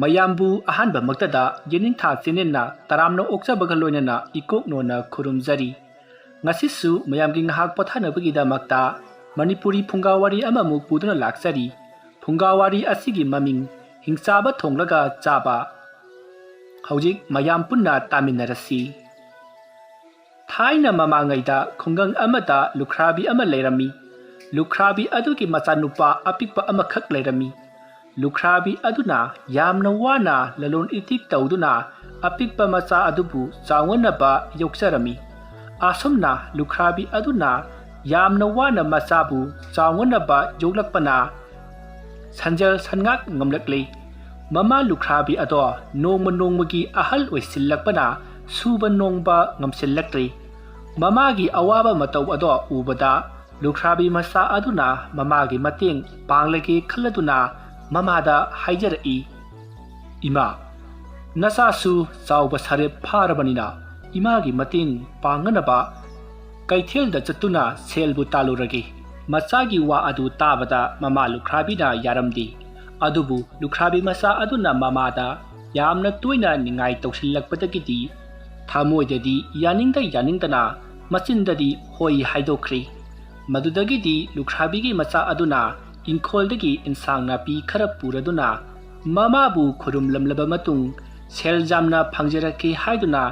ꯃꯌꯥꯝꯕꯨ ꯑꯍꯥꯟꯕꯃꯛꯇꯗ ꯌꯦꯅꯤꯡꯊꯥ ꯆꯦꯅꯦꯟꯅ ꯇꯔꯥꯝꯅ ꯑꯣꯛꯆꯕꯒ ꯂꯣꯏꯅꯅ ꯏꯀꯣꯛꯅꯣꯅ ꯈꯨꯔꯨꯝꯖꯔꯤ꯫ ꯉꯁꯤꯁꯨ ꯃꯌꯥꯝꯒꯤ ꯉꯥꯏꯍꯥꯛ ꯄꯣꯊꯥꯅꯕꯒꯤꯗꯃꯛꯇ ꯃꯅꯤꯄꯨꯔꯤ ꯐꯨꯡꯒꯥꯋꯥꯔꯤ ꯑꯃꯃꯨꯛ ꯄꯨꯗꯨꯅ ꯂꯥꯛꯆꯔꯤ꯫ ꯐꯨꯡꯒꯥꯋꯥꯔꯤ ꯑꯁꯤꯒꯤ ꯃꯃꯤꯡ ꯍꯤꯡꯆꯥꯕ ꯊꯣꯡꯂꯒ ꯆꯥꯕ꯫ ꯍꯧꯖꯤꯛ ꯃꯌꯥꯝ ꯄꯨꯟꯅ ꯇꯥꯃꯤꯟꯅꯔꯁꯤ꯫ ꯊꯥꯏꯅ ꯃꯃꯥꯡꯉꯩꯗ ꯈꯨꯡꯒꯪ ꯑꯃꯗ ꯂꯨꯈ꯭ꯔꯥꯕꯤ ꯑꯃ ꯂꯩꯔꯝꯃꯤ꯫ ꯂꯨꯈ꯭ꯔꯥꯕꯤ ꯑꯗꯨꯒꯤ ꯃꯆꯥꯅꯨꯄꯥ ꯑꯄꯤꯛꯄ ꯑꯃꯈꯛ ꯂꯩꯔꯝꯃꯤ꯫ ꯂꯨꯈ꯭ꯔꯥꯕꯤ ꯑꯗꯨꯅ ꯌꯥꯝꯅ ꯋꯥꯅ ꯂꯂꯣꯟ ꯏꯇꯤꯛ ꯇꯧꯗꯨꯅ ꯑꯄꯤꯛꯄ ꯃꯆꯥ ꯑꯗꯨꯕꯨ ꯆꯥꯎꯅꯅꯕ ꯌꯣꯛꯆꯔꯝꯃꯤ꯫ ꯑꯁꯨꯝꯅ ꯂꯨꯈ꯭ꯔꯥꯕꯤ ꯑꯗꯨꯅ ꯌꯥꯝꯅ ꯋꯥꯅ ꯃꯆꯥꯕꯨ ꯆꯥꯎꯅꯅꯕ ꯌꯣꯛꯂꯛꯄꯅ ꯁꯟꯖꯦꯜ ꯁꯟꯉꯥꯛ ꯉꯝꯂꯛꯂꯤ꯫ ꯃꯃꯥ ꯂꯨꯈ꯭ꯔꯥꯕꯤ ꯑꯗꯣ ꯅꯣꯡꯃ ꯅꯣꯡꯃꯒꯤ ꯑꯍꯜ ꯑꯣꯏꯁꯤꯜꯂꯛꯄꯅ ꯁꯨꯕ ꯅꯣꯡꯕ ꯉꯝꯁꯤꯜꯂꯛꯇ꯭ꯔꯤ꯫ ꯃꯃꯥꯒꯤ ꯑꯋꯥꯕ ꯃꯇꯧ ꯑꯗꯣ ꯎꯕꯗ ꯂꯨꯈ꯭ꯔꯥꯕꯤ ꯃꯆꯥ ꯑꯗꯨꯅ ꯃꯃꯥꯒꯤ ꯃꯇꯦꯡ ꯄꯥꯡꯂꯒꯦ ꯈꯜꯂꯗꯨꯅ ꯃꯃꯥꯗ ꯍꯥꯏꯖꯔꯛꯏ, "ꯏꯃꯥ, ꯅꯆꯥꯁꯨ ꯆꯥꯎꯕ ꯁꯥꯔꯦꯞ ꯐꯥꯔꯕꯅꯤꯅ ꯏꯃꯥꯒꯤ ꯃꯇꯦꯡ ꯄꯥꯡꯅꯅꯕ ꯀꯩꯊꯦꯜꯗ ꯆꯠꯇꯨꯅ ꯁꯦꯜꯕꯨ ꯇꯥꯜꯂꯨꯔꯒꯦ꯫" ꯃꯆꯥꯒꯤ ꯋꯥ ꯑꯗꯨ ꯇꯥꯕꯗ ꯃꯃꯥ ꯂꯨꯈ꯭ꯔꯥꯕꯤꯅ ꯌꯥꯔꯝꯗꯦ꯫ ꯑꯗꯨꯕꯨ ꯂꯨꯈ꯭ꯔꯥꯕꯤ ꯃꯆꯥ ꯑꯗꯨꯅ ꯃꯃꯥꯗ ꯌꯥꯝꯅ ꯇꯣꯏꯅ ꯅꯤꯡꯉꯥꯏ ꯇꯧꯁꯤꯜꯂꯛꯄꯗꯒꯤꯗꯤ ꯊꯃꯣꯏꯗꯗꯤ ꯌꯥꯅꯤꯡꯗꯅ ꯃꯆꯤꯟꯗꯗꯤ ꯍꯣꯏ ꯍꯥꯏꯗꯣꯛꯈ꯭ꯔꯤ꯫ ꯃꯗꯨꯗꯒꯤꯗꯤ ꯂꯨꯈ꯭ꯔꯥꯕꯤꯒꯤ ꯃꯆꯥ ꯑꯗꯨꯅ ꯏꯪꯈꯣꯜꯗꯒꯤ ꯏꯟꯁꯥꯡ ꯅꯥꯄꯤ ꯈꯔ ꯄꯨꯔꯗꯨꯅ ꯃꯃꯥꯕꯨ ꯈꯨꯔꯨꯝꯂꯝꯂꯕ ꯃꯇꯨꯡ ꯁꯦꯜ ꯌꯥꯝꯅ ꯐꯪꯖꯔꯛꯀꯦ ꯍꯥꯏꯗꯨꯅ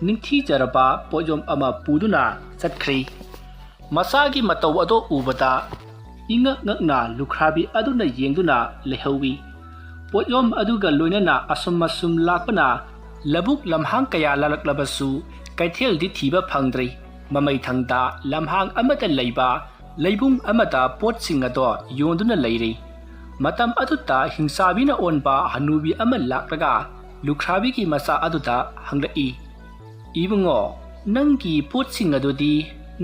ꯅꯤꯡꯊꯤꯖꯔꯕ ꯄꯣꯠꯌꯣꯝ ꯑꯃ ꯄꯨꯗꯨꯅ ꯆꯠꯈ꯭ꯔꯤ꯫ ꯃꯆꯥꯒꯤ ꯃꯇꯧ ꯑꯗꯣ ꯎꯕꯗ ꯏꯉꯛ ꯉꯛꯅ ꯂꯨꯈ꯭ꯔꯥꯕꯤ ꯑꯗꯨꯅ ꯌꯦꯡꯗꯨꯅ ꯂꯩꯍꯧꯏ꯫ ꯄꯣꯠꯌꯣꯝ ꯑꯗꯨꯒ ꯂꯣꯏꯅꯅ ꯑꯁꯨꯝ ꯂꯥꯛꯄꯅ ꯂꯕꯨꯛ ꯂꯝꯍꯥꯡ ꯀꯌꯥ ꯂꯥꯜꯂꯛꯂꯕꯁꯨ ꯀꯩꯊꯦꯜꯗꯤ ꯊꯤꯕ ꯐꯪꯗ꯭ꯔꯤ꯫ ꯃꯃꯩꯊꯪꯗ ꯂꯝꯍꯥꯡ ꯑꯃꯗ ꯂꯩꯕ ꯂꯩꯕꯨꯡ ꯑꯃꯗ ꯄꯣꯠꯁꯤꯡ ꯑꯗꯣ ꯌꯣꯟꯗꯨꯅ ꯂꯩꯔꯤ꯫ ꯃꯇꯝ ꯑꯗꯨꯗ ꯍꯤꯡꯆꯥꯕꯤꯅ ꯑꯣꯟꯕ ꯍꯅꯨꯕꯤ ꯑꯃ ꯂꯥꯛꯂꯒ ꯂꯨꯈ꯭ꯔꯥꯕꯤꯒꯤ ꯃꯆꯥ ꯑꯗꯨꯗ ꯍꯪꯂꯛꯏ, "ꯏꯕꯨꯡꯉꯣ, ꯅꯪꯒꯤ ꯄꯣꯠꯁꯤꯡ ꯑꯗꯨꯗꯤ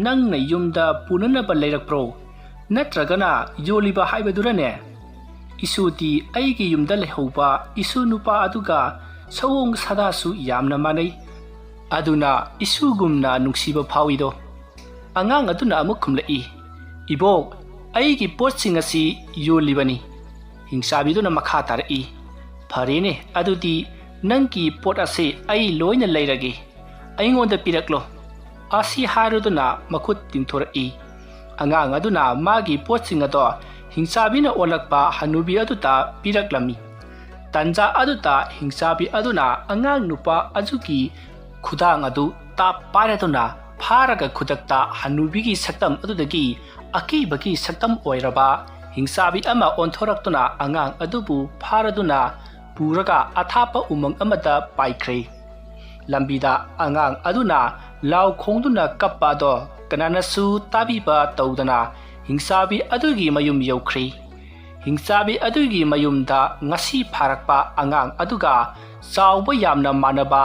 ꯅꯪꯅ ꯌꯨꯝꯗ ꯄꯨꯅꯅꯕ ꯂꯩꯔꯛꯄ꯭ꯔꯣ? ꯅꯠꯇ꯭ꯔꯒꯅ ꯌꯣꯜꯂꯤꯕ ꯍꯥꯏꯕꯗꯨꯔꯅꯦ? ꯏꯁꯨꯗꯤ ꯑꯩꯒꯤ ꯌꯨꯝꯗ ꯂꯩꯍꯧꯕ ꯏꯁꯨ ꯅꯨꯄꯥ ꯑꯗꯨꯒ ꯁꯑꯣꯡ ꯁꯥꯗꯥꯁꯨ ꯌꯥꯝꯅ ꯃꯥꯟꯅꯩ꯫ ꯑꯗꯨꯅ ꯏꯁꯨꯒꯨꯝꯅ ꯅꯨꯡꯁꯤꯕ ꯐꯥꯎꯏꯗꯣ." ꯑꯉꯥꯡ ꯑꯗꯨꯅ ꯑꯃꯨꯛ ꯈꯨꯝꯂꯛꯏ, "ꯏꯕꯣꯛ, ꯑꯩꯒꯤ ꯄꯣꯠꯁꯤꯡ ꯑꯁꯤ ꯌꯣꯜꯂꯤꯕꯅꯤ." ꯍꯤꯡꯆꯥꯕꯤꯗꯨꯅ ꯃꯈꯥ ꯇꯥꯔꯛꯏ, "ꯐꯔꯦꯅꯦ, ꯑꯗꯨꯗꯤ ꯅꯪꯒꯤ ꯄꯣꯠ ꯑꯁꯤ ꯑꯩ ꯂꯣꯏꯅ ꯂꯩꯔꯒꯦ, ꯑꯩꯉꯣꯟꯗ ꯄꯤꯔꯛꯂꯣ." ꯑꯁꯤ ꯍꯥꯏꯔꯗꯨꯅ ꯃꯈꯨꯠ ꯇꯤꯡꯊꯣꯔꯛꯏ꯫ ꯑꯉꯥꯡ ꯑꯗꯨꯅ ꯃꯥꯒꯤ ꯄꯣꯠꯁꯤꯡ ꯑꯗꯣ ꯍꯤꯡꯆꯥꯕꯤꯅ ꯑꯣꯜꯂꯛꯄ ꯍꯅꯨꯕꯤ ꯑꯗꯨꯗ ꯄꯤꯔꯛꯂꯝꯃꯤ꯫ ꯇꯟꯖꯥ ꯑꯗꯨꯗ ꯍꯤꯡꯆꯥꯕꯤ ꯑꯗꯨꯅ ꯑꯉꯥꯡ ꯅꯨꯄꯥ ꯑꯗꯨꯒꯤ ꯈꯨꯗꯥꯡ ꯑꯗꯨ ꯇꯥꯞ ꯄꯥꯏꯔꯗꯨꯅ ꯐꯥꯔꯒ ꯈꯨꯗꯛꯇ ꯍꯅꯨꯕꯤꯒꯤ ꯁꯛꯇꯝ ꯑꯗꯨꯗꯒꯤ ꯑꯀꯤꯕꯒꯤ ꯁꯛꯇꯝ ꯑꯣꯏꯔꯕ ꯍꯤꯡꯆꯥꯕꯤ ꯑꯃ ꯑꯣꯟꯊꯣꯔꯛꯇꯨꯅ ꯑꯉꯥꯡ ꯑꯗꯨꯕꯨ ꯐꯥꯔꯗꯨꯅ ꯄꯨꯔꯒ ꯑꯊꯥꯞꯄ ꯎꯃꯪ ꯑꯃꯗ ꯄꯥꯏꯈ꯭ꯔꯦ꯫ ꯂꯝꯕꯤꯗ ꯑꯉꯥꯡ ꯑꯗꯨꯅ ꯂꯥꯎ ꯈꯣꯡꯗꯨꯅ ꯀꯞꯄ ꯑꯗꯣ ꯀꯅꯥꯅꯁꯨ ꯇꯥꯕꯤꯕ ꯇꯧꯗꯅ ꯍꯤꯡꯆꯥꯕꯤ ꯑꯗꯨꯒꯤ ꯃꯌꯨꯝ ꯌꯧꯈ꯭ꯔꯦ꯫ ꯍꯤꯡꯆꯥꯕꯤ ꯑꯗꯨꯒꯤ ꯃꯌꯨꯝꯗ ꯉꯁꯤ ꯐꯥꯔꯛꯄ ꯑꯉꯥꯡ ꯑꯗꯨꯒ ꯆꯥꯎꯕ ꯌꯥꯝꯅ ꯃꯥꯟꯅꯕ,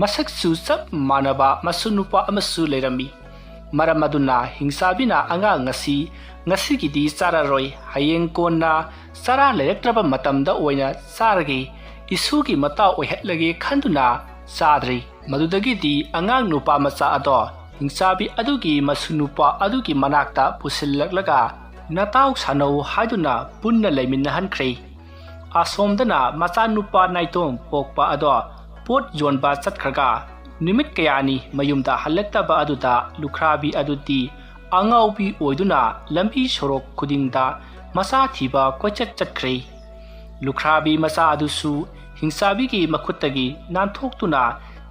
ꯃꯁꯛꯁꯨ ꯆꯞ ꯃꯥꯟꯅꯕ ꯃꯁꯨꯅꯨꯄꯥ ꯑꯃꯁꯨ ꯂꯩꯔꯝꯃꯤ꯫ ꯃꯔꯝ ꯑꯗꯨꯅ ꯍꯤꯡꯆꯥꯕꯤꯅ ꯑꯉꯥꯡ ꯉꯁꯤꯒꯤꯗꯤ ꯆꯥꯔꯔꯣꯏ, ꯍꯌꯦꯡ ꯀꯣꯟꯅ ꯆꯔꯥ ꯂꯩꯔꯛꯇ꯭ꯔꯕ ꯃꯇꯝꯗ ꯑꯣꯏꯅ ꯆꯥꯔꯒꯦ, ꯏꯁꯨꯒꯤ ꯃꯇꯥꯎ ꯑꯣꯏꯍꯠꯂꯒꯦ ꯈꯟꯗꯨꯅ ꯆꯥꯗ꯭ꯔꯤ꯫ ꯃꯗꯨꯗꯒꯤꯗꯤ ꯑꯉꯥꯡ ꯅꯨꯄꯥ ꯃꯆꯥ ꯑꯗꯣ ꯍꯤꯡꯆꯥꯕꯤ ꯑꯗꯨꯒꯤ ꯃꯁꯨꯅꯨꯄꯥ ꯑꯗꯨꯒꯤ ꯃꯅꯥꯛꯇ ꯄꯨꯁꯤꯜꯂꯛꯂꯒ ꯅꯇꯥꯎ ꯁꯥꯅꯧ ꯍꯥꯏꯗꯨꯅ ꯄꯨꯟꯅ ꯂꯩꯃꯤꯟꯅꯍꯟꯈ꯭ꯔꯦ꯫ ꯑꯁꯣꯝꯗꯅ ꯃꯆꯥꯅꯨꯄꯥ ꯅꯥꯏꯇꯣꯝ ꯄꯣꯛꯄ ꯑꯗꯣ ꯄꯣꯠ ꯌꯣꯟꯕ ꯆꯠꯈ꯭ꯔꯒ ꯅꯨꯃꯤꯠ ꯀꯌꯥꯅꯤ ꯃꯌꯨꯝꯗ ꯍꯜꯂꯛꯇꯕ ꯑꯗꯨꯗ ꯂꯨꯈ꯭ꯔꯥꯕꯤ ꯑꯗꯨꯗꯤ ꯑꯉꯥꯎꯕꯤ ꯑꯣꯏꯗꯨꯅ ꯂꯝꯕꯤ ꯁꯣꯔꯣꯛ ꯈꯨꯗꯤꯡꯗ ꯃꯆꯥ ꯊꯤꯕ ꯀꯣꯏꯆꯠ ꯆꯠꯈ꯭ꯔꯦ꯫ ꯂꯨꯈ꯭ꯔꯥꯕꯤ ꯃꯆꯥ ꯑꯗꯨꯁꯨ ꯍꯤꯡꯆꯥꯕꯤꯒꯤ ꯃꯈꯨꯠꯇꯒꯤ ꯅꯥꯟꯊꯣꯛꯇꯨꯅ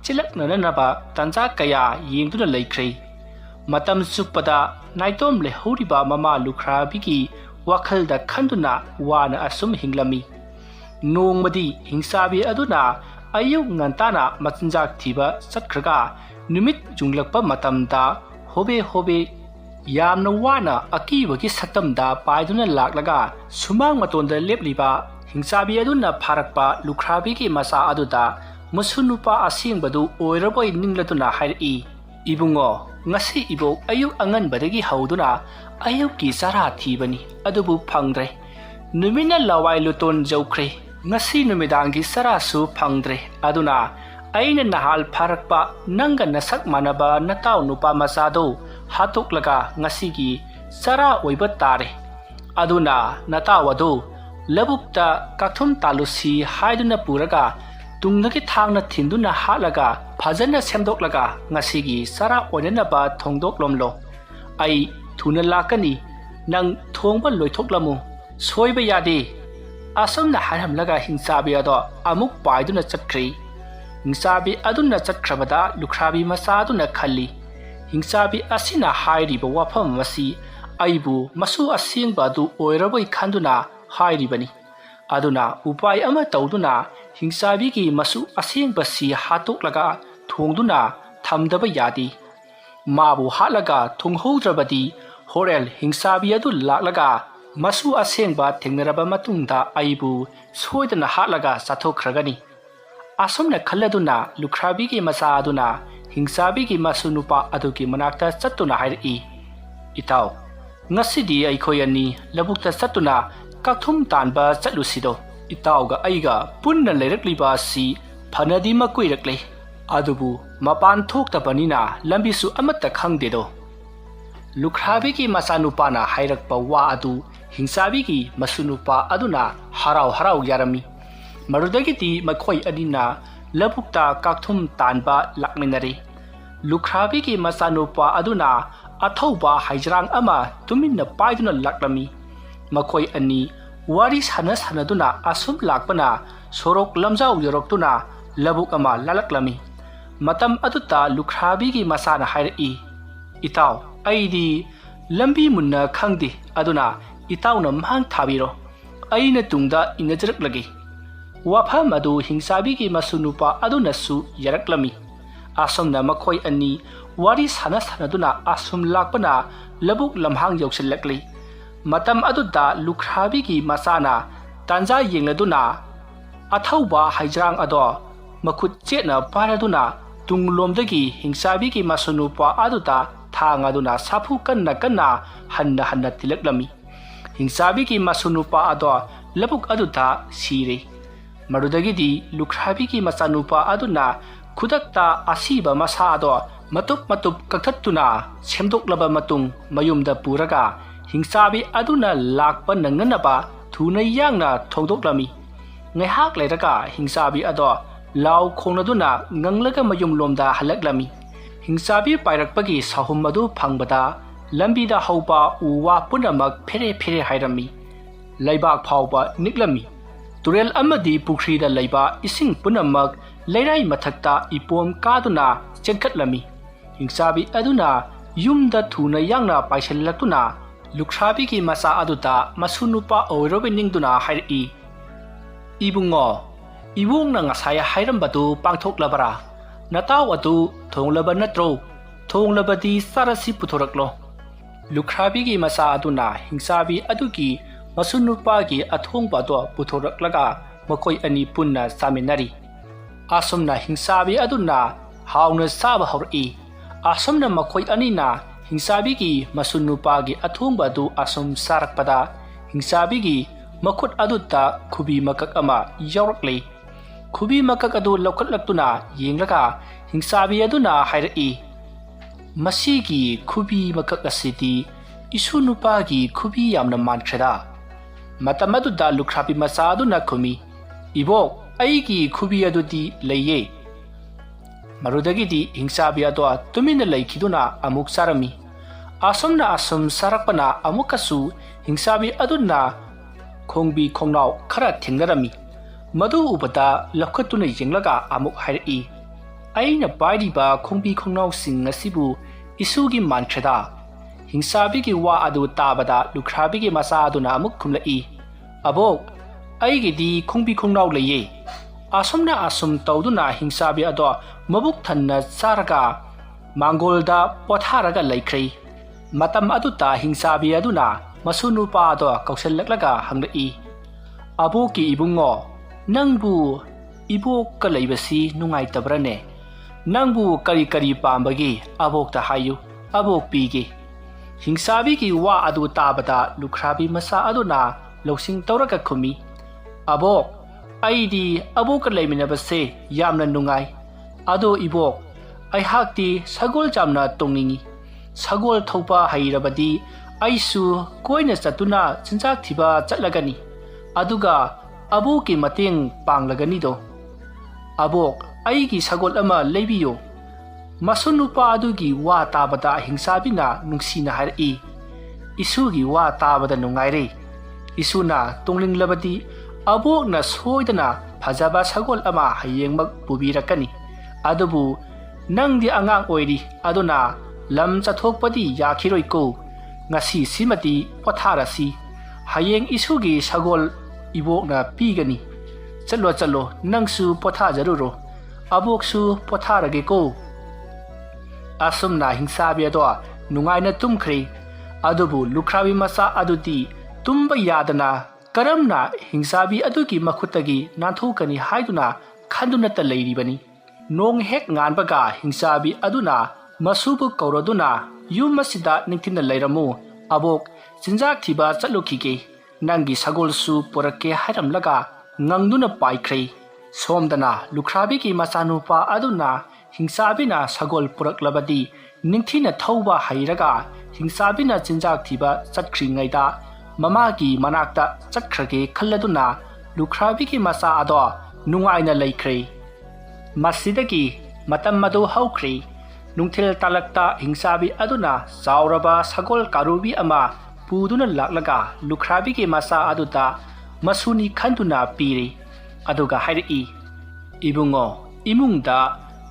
ꯆꯤꯜꯂꯛꯅꯅꯕ ꯇꯟꯖꯥ ꯀꯌꯥ ꯌꯦꯡꯗꯨꯅ ꯂꯩꯈ꯭ꯔꯦ꯫ ꯃꯇꯝ ꯆꯨꯞꯄꯗ ꯅꯥꯏꯇꯣꯝ ꯂꯩꯍꯧꯔꯤꯕ ꯃꯃꯥ ꯂꯨꯈ꯭ꯔꯥꯕꯤꯒꯤ ꯋꯥꯈꯜꯗ ꯈꯟꯗꯨꯅ ꯋꯥꯅ ꯑꯁꯨꯝ ꯍꯤꯡꯂꯝꯃꯤ꯫ ꯅꯣꯡꯃꯗꯤ ꯍꯤꯡꯆꯥꯕꯤ ꯑꯗꯨꯅ ꯑꯌꯨꯛ ꯉꯟꯇꯥꯅ ꯃꯆꯤꯟꯖꯥꯛ ꯊꯤꯕ ꯆꯠꯈ꯭ꯔꯒ ꯅꯨꯃꯤꯠ ꯌꯨꯡꯂꯛꯄ ꯃꯇꯝꯗ ꯍꯣꯕꯦ ꯌꯥꯝꯅ ꯋꯥꯅ ꯑꯀꯤꯕꯒꯤ ꯁꯛꯇꯝꯗ ꯄꯥꯏꯗꯨꯅ ꯂꯥꯛꯂꯒ ꯁꯨꯃꯥꯡ ꯃꯇꯣꯟꯗ ꯂꯦꯞꯂꯤꯕ ꯍꯤꯡꯆꯥꯕꯤ ꯑꯗꯨꯅ ꯐꯥꯔꯛꯄ ꯂꯨꯈ꯭ꯔꯥꯕꯤꯒꯤ ꯃꯆꯥ ꯑꯗꯨꯗ ꯃꯁꯨꯅꯨꯄꯥ ꯑꯁꯦꯡꯕꯗꯨ ꯑꯣꯏꯔꯕꯣꯏ ꯅꯤꯡꯂꯗꯨꯅ ꯍꯥꯏꯔꯛꯏ, "ꯏꯕꯨꯡꯉꯣ, ꯉꯁꯤ ꯏꯕꯣꯛ ꯑꯌꯨꯛ ꯑꯉꯟꯕꯗꯒꯤ ꯍꯧꯗꯨꯅ ꯑꯌꯨꯛꯀꯤ ꯆꯔꯥ ꯊꯤꯕꯅꯤ, ꯑꯗꯨꯕꯨ ꯐꯪꯗ꯭ꯔꯦ꯫ ꯅꯨꯃꯤꯠꯅ ꯂꯋꯥꯏ ꯂꯨꯇꯣꯟ ꯌꯧꯈ꯭ꯔꯦ, ꯉꯁꯤ ꯅꯨꯃꯤꯗꯥꯡꯒꯤ ꯆꯔꯥꯁꯨ ꯐꯪꯗ꯭ꯔꯦ꯫ ꯑꯗꯨꯅ ꯑꯩꯅ ꯅꯍꯥꯜ ꯐꯥꯔꯛꯄ ꯅꯪꯒ ꯅꯁꯛ ꯃꯥꯟꯅꯕ ꯅꯇꯥꯎ ꯅꯨꯄꯥ ꯃꯆꯥꯗꯣ ꯍꯥꯠꯇꯣꯛꯂꯒ ꯉꯁꯤꯒꯤ ꯆꯔꯥ ꯑꯣꯏꯕ ꯇꯥꯔꯦ꯫ ꯑꯗꯨꯅ ꯅꯇꯥꯎ ꯑꯗꯨ labukta kakthum talusi haiduna puraga tungdagi thangna thinduna halaga phajana semdoklaga ngasigi sara oinanaba thongdoklomlo ai thuna lakani nang thongba loithoklamu soiba yade asomna haramlaga hingsabi ado amuk paiduna chakri hingsabi aduna chakhrabada lukhrabi masaduna khalli hingsabi asina hairiba wafam masi aibu masu asingba du oiraboi khanduna hairibani aduna upai ama tawduna hingsabi gi masu asingba si hatoklaga thongduna thamdaba yadi mabu halaga thonghoudrabadi horel hingsabi adu laklaga masu asengba thengnaraba matungda aibu soidana halaga sathokhragani asomna khalladuna lukhrabi gi masa aduna hingsabi gi masu nupa adugi manakta chattuna hairi itaw ngasidi aikhoyani labukta chattuna kakthum tanba chatlusido itawga aiga punna leirakliba si phanadi makuirakle adubu mapan thoktabanina lambisu amatta khangdedo lukhrabi gi masanupana hairakpa wa adu hingsabi gi masunupa aduna harau yarami marudagiti makhoi adina labukta kakthum tanba lakminari lukhrabi gi masanupa aduna athauba haijrang ama tuminna paiduna laklami makhoi ani wari sanaduna asum lakpana sorok lamjau yoroktuna labuk ama lalaklami matam aduta lukhrabi gi masana hairi itaw aidi lambi munna khangdi aduna itawna mang thabiro aina tungda inajraklagi wafam adu hingsabi gi masunupa aduna su yaraklami asomna makhoi ani wari sanaduna asum lakpana labuk lamhang yausilakli matam aduda lukhrabi gi masana tanja yengladuna athauba haijrang ado makhut chetna paraduna tunglomdagi hingsabi gi masunupa aduta thangaduna sapu kanna hanna tilaklami hingsabi gi masunupa ado labuk aduta sire marudagidi lukhrabi gi masanupa aduna khudakta asiba masa ado matup kakhattuna semdoklaba matung mayumda puraga hingsabi aduna lakpa nanganaba thuna yangna thongdoklami ngaihak leiraga hingsabi ado law khonaduna nganglaga mayum lomda halaklami hingsabi pairakpagi sahum adu phangbada lambida hauba uwa punamak fere hairami laibak phauba niklami turel amadi pukrida laiba ising punamak leirai mathakta ipom kaduna chenkhatlami hingsabi aduna yumda thuna yangna paisallakuna lukhrabi gi masa aduta masunupa oirobiningduna hairi ibungo ibungna ngasaya hairambadu pangthoklabara nataw adu thonglaba natro thonglabadi sarasi puthoraklo lukhrabi gi masa aduna hingsabi adugi masunupa gi athongba do puthoraklaga makhoi ani punna saminari asomna hingsabi aduna hauna saba hori asomna makhoi anina hingsabi gi masunupa gi athongba du asom sarakpada hingsabi gi makhut aduta khubi makak ama yawrakle khubi makak adu lokhatlakuna yenglaga hingsabi aduna hairi masigi khubi makak asidi isunupa gi khubi yamna mankhada matam aduda lukhrabi masa aduna khumi ibok aigi khubi adudi leiye marudagidi hingsabi ado tumina leikhiduna amuk sarami asomna asum sarakpana amukasu hingsabi aduna khongbi khongnau khara thengnarami madu ubada lakhatuna yenglaga amuk hairi aina pairiba khongbi khongnau sing ngasibu isugi mankhada hingsabi gi wa adu tabada lukhrabi gi masa aduna amuk khumlai abok aigidi khongbi khongnau leiye asomna asum tawduna hingsabi ado mabuk thanna saraga mangolda potharaga laikhrei matam aduta hingsabi aduna masunupa ado kausallaklaga hanglai aboki ibungo nangbu ibok ka leibasi nungai tabrane nangbu kari pambagi abokta hayu abok pigi hingsabi gi wa adu tabada lukhrabi masa aduna losing tawraga khumi abok aidi abok leiminabase yamna nungai ado ibok ai hakti sagol jamna tongningi sagol thopa hairabadi aisu koina chatuna chinjak thiba chatlagani aduga aboki mateng panglagani do abok aigi sagol ama leibiyo masunupa adugi wa tabada hingsabina nungsina hari isugi wa tabada nungaire isuna tunglinglabadi abokna soidana phajaba sagol ama hayengmak pubirakani adubu nangdi angang oiri aduna lam chathokpadi yakhiroi ko ngasi simati potharasi hayeng isugi sagol ibokna pigani chalo nangsu potha jaruro aboksu potharage ko asumna hingsabi ado nungaina tumkhri adubu lukhrabi masa aduti tumba yadana karamna hingsabi aduki makhutagi nanthokani haiduna khanduna ta leiribani nong hek nganbaga hingsabi aduna masubu kauraduna yum masida ningthina leiramu abok sinjak thiba chalukhige nangi sagolsu porake hairamlaga ngangduna paikhre somdana lukhrabi ki masanupa aduna hingsabina sagol puraklabadi ningthina thauba hairaga hingsabina sinjak thiba chatkringaida mamagi manakta chakhrage khalladuna lukhrabi ki masa ado nungaina leikhre masidagi matam madu haukhre nungthil talakta hingsabi aduna sauraba sagol karubi ama puduna laklaga lukhrabi ki masa aduta masuni khanduna piri aduga hairi ibungo imungda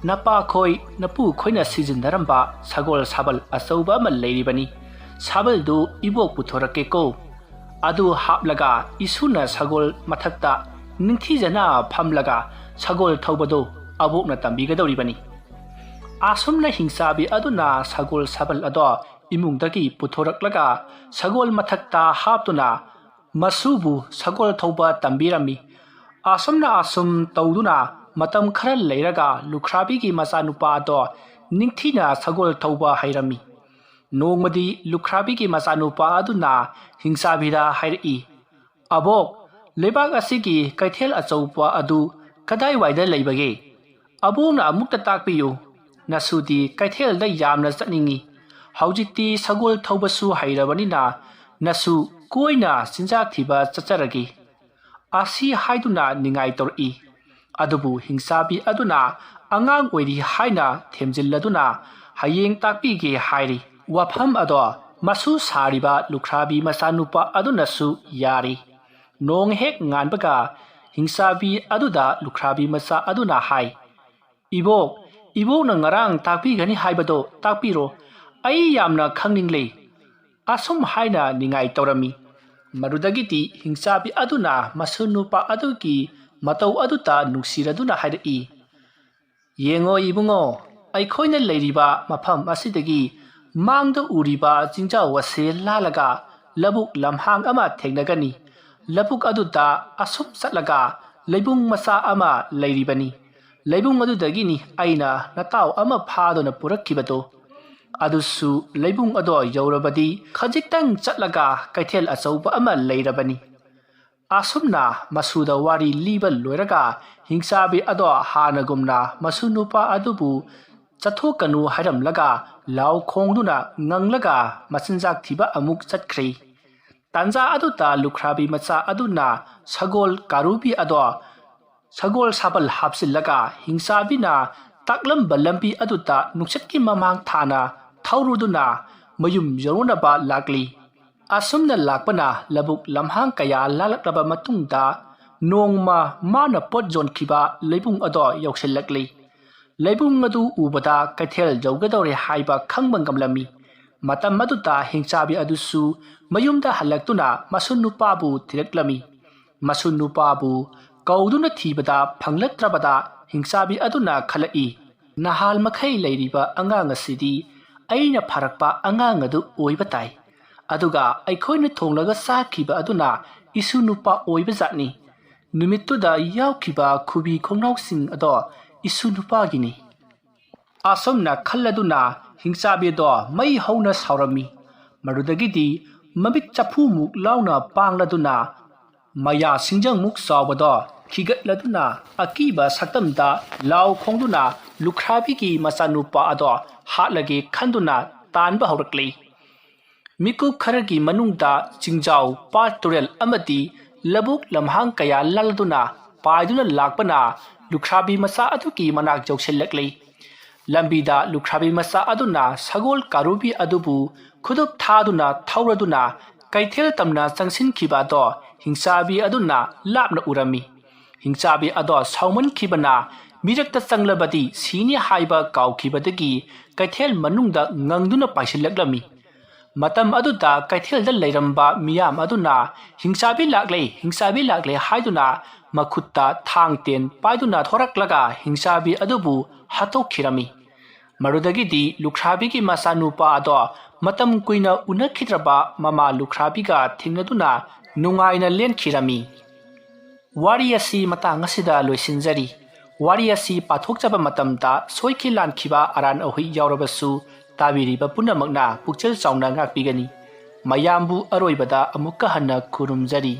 napa khoi napu khoina sizindaramba sagol sabal asauba ma leiribani sabal du ibok puthorake ko adu haplaga isuna sagol mathakta ningthijana phamlaga sagol thobado abokna tambigadoribani asumna hingsabi aduna sagol sabal ado imungdagi puthoraklaga sagol mathakta haptuna masubu sagol thoba tambirami asumna asum tawduna matam khara leiraga lukhrabi ki masanupa ado ningthina sagol thoba hairami nongmadi lukhrabi ki masanupa aduna hingsabida hairi abok lebak asigi kaithel achaupa adu kadai waida leibage abona amukta takpiyu nasudi kaithel da yamna chatningi haujikti sagol thaubasu hairabanina nasu koina sinjak thiba chacharagi asi haiduna ningai tori adubu hingsabi aduna angang oiri haina themjilladuna hayeng takpige hairi wafam ado masu sariba lukhrabi masanupa adunasu yari nong hek nganbaga hingsabi aduda lukhrabi masa aduna hai ibok na ngarang takpigani haibado takpiro ai yamna khangningle asum haina ningai torami marudagiti hingsabi aduna masunupa aduki matau aduta nungsiraduna hairi yengo ibungo aikhoina leiriba mafam asidagi mangda uriba jingjao wase lalaga labuk lamhang ama thengnagani labuk aduta asum satlaga leibung masa ama leiribani leibung adudagini aina natau ama phadona purakkibato adusu leibung ado yaurabadi khajiktang chatlaga kaithel achauba ama leirabani asumna masuda wari liba loiraga hingsabi ado hanagumna masunupa adubu chathokanu hairamlaga law khongduna nganglaga machinjak thiba amuk chatkhre tanja aduta lukhrabi macha aduna sagol karubi ado sagol sabal hapsillaga hingsabina taklam balampi aduta nuksatki mamang thana thauruduna mayum yorunaba lakli asumna lakpana labuk lamhang kaya lalakraba matungda nongma mana pot jon khiba leibung ado yauksillakli leibung adu ubada kaithel jaugadore haiba khangbangamlami matam maduta hingsabi adusu mayumda halaktuna masunupabu thiraklami masunupabu kauduna thibada phanglatrabada hingsabi aduna khalai nahal makhai leiriba angang asidi aina pharakpa angang adu oiba tai aduga aikhoina thonglaga sakhiba aduna isu nupa oiba jatni numittuda yaukhiba khubi khongnausing ado isu nupa gini asomna khalladuna hingsabi do mai hauna saurami marudagidi mabik chapu muk launa pangladuna maya singjang muk sawado khigatladuna akiba satamda law khongduna lukhrabi ki masanupa ado hatlage khanduna tanba haurakli mikup kharagi manungda chingjau pat turel amati labuk lamhang kaya laladuna paiduna lakpana lukhrabi masa aduki manak jausilakli lambida lukhrabi masa aduna sagol karubi adubu khudup thaduna thauraduna kaithel tamna changsin khiba do hingsabi aduna lapna urami hingsabi ado sauman khibana mirakta changlabadi sini haiba kaukhibadagi kaithel manungda ngangduna paisilaklami matam aduda kaithel da leiramba miyam aduna hingsabi lagle haiduna makhutta thangten paiduna thoraklaga hingsabi adubu hatokhirami marudagidi lukhrabi masanupa ado matam kuina unakhidraba mama lukhrabiga thingnaduna nungaina lenkhirami wari asi matang asida loisinjari wari asi pathokjaba matamda soiki lankhiba aran ahui yaurabasu tabiriba punamakna pukchel chauna ngakpigani mayambu aroibada amukka hanna khurumjari